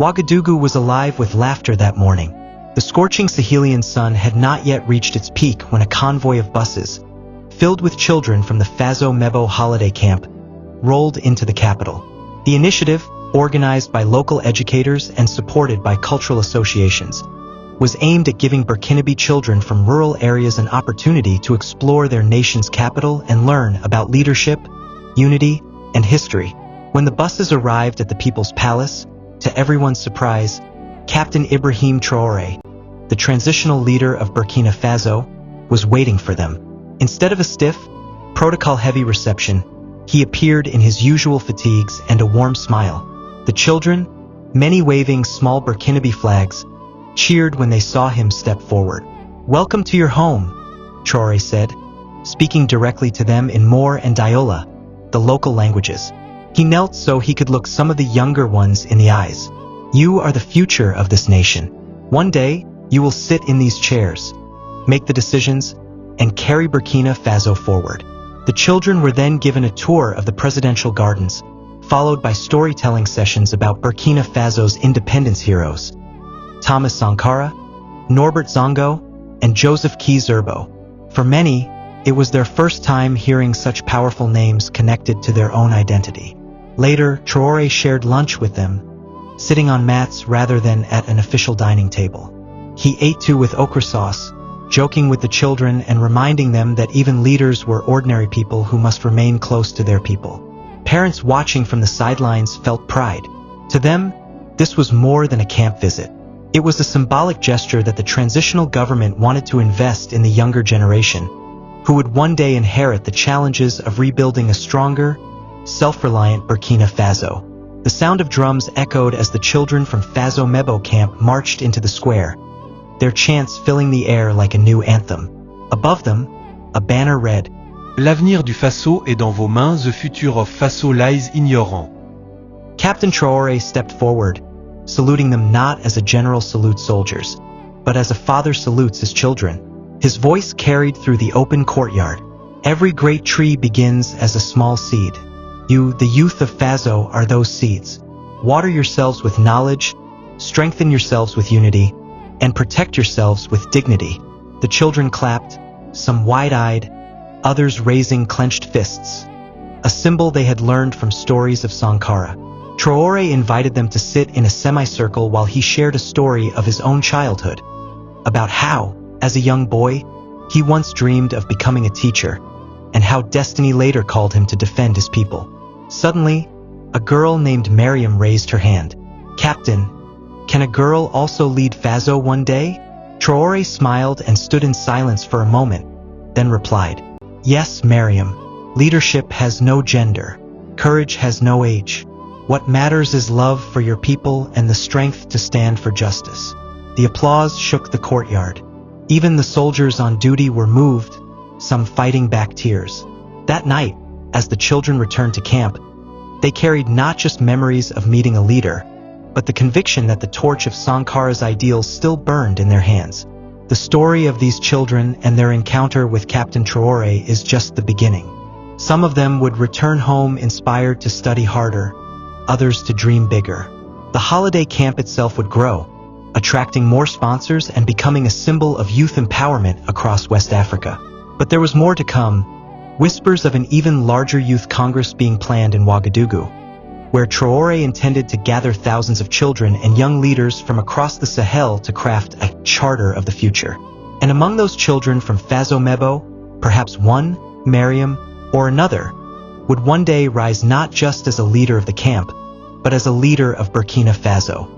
Ouagadougou was alive with laughter that morning. The scorching Sahelian sun had not yet reached its peak when a convoy of buses, filled with children from the Faso Mêbo holiday camp, rolled into the capital. The initiative, organized by local educators and supported by cultural associations, was aimed at giving Burkinabe children from rural areas an opportunity to explore their nation's capital and learn about leadership, unity, and history. When the buses arrived at the People's Palace, to everyone's surprise, Captain Ibrahim Traoré, the transitional leader of Burkina Faso, was waiting for them. Instead of a stiff, protocol-heavy reception, he appeared in his usual fatigues and a warm smile. The children, many waving small Burkinabe flags, cheered when they saw him step forward. "Welcome to your home," Traoré said, speaking directly to them in Moor and Diola, the local languages. He knelt so he could look some of the younger ones in the eyes. "You are the future of this nation. One day, you will sit in these chairs, make the decisions, and carry Burkina Faso forward." The children were then given a tour of the presidential gardens, followed by storytelling sessions about Burkina Faso's independence heroes, Thomas Sankara, Norbert Zongo, and Joseph Kizerbo. For many, it was their first time hearing such powerful names connected to their own identity. Later, Traoré shared lunch with them, sitting on mats rather than at an official dining table. He ate too with okra sauce, joking with the children and reminding them that even leaders were ordinary people who must remain close to their people. Parents watching from the sidelines felt pride. To them, this was more than a camp visit. It was a symbolic gesture that the transitional government wanted to invest in the younger generation, who would one day inherit the challenges of rebuilding a stronger, self-reliant Burkina Faso. The sound of drums echoed as the children from Faso Mêbo camp marched into the square, their chants filling the air like a new anthem. Above them, a banner read, "L'avenir du Faso est dans vos mains, the future of Faso lies in your hands." Captain Traoré stepped forward, saluting them not as a general salutes soldiers, but as a father salutes his children. His voice carried through the open courtyard. "Every great tree begins as a small seed. You, the youth of Faso, are those seeds. Water yourselves with knowledge, strengthen yourselves with unity, and protect yourselves with dignity." The children clapped, some wide-eyed, others raising clenched fists, a symbol they had learned from stories of Sankara. Traoré invited them to sit in a semicircle while he shared a story of his own childhood, about how, as a young boy, he once dreamed of becoming a teacher, and how destiny later called him to defend his people. Suddenly, a girl named Miriam raised her hand. "Captain, can a girl also lead Faso one day?" Traoré smiled and stood in silence for a moment, then replied, "Yes, Miriam. Leadership has no gender. Courage has no age. What matters is love for your people and the strength to stand for justice." The applause shook the courtyard. Even the soldiers on duty were moved, some fighting back tears. That night, as the children returned to camp, they carried not just memories of meeting a leader, but the conviction that the torch of Sankara's ideals still burned in their hands. The story of these children and their encounter with Captain Traoré is just the beginning. Some of them would return home inspired to study harder, others to dream bigger. The holiday camp itself would grow, attracting more sponsors and becoming a symbol of youth empowerment across West Africa. But there was more to come, whispers of an even larger youth congress being planned in Ouagadougou, where Traoré intended to gather thousands of children and young leaders from across the Sahel to craft a charter of the future. And among those children from Faso Mêbo, perhaps one, Miriam, or another, would one day rise not just as a leader of the camp, but as a leader of Burkina Faso.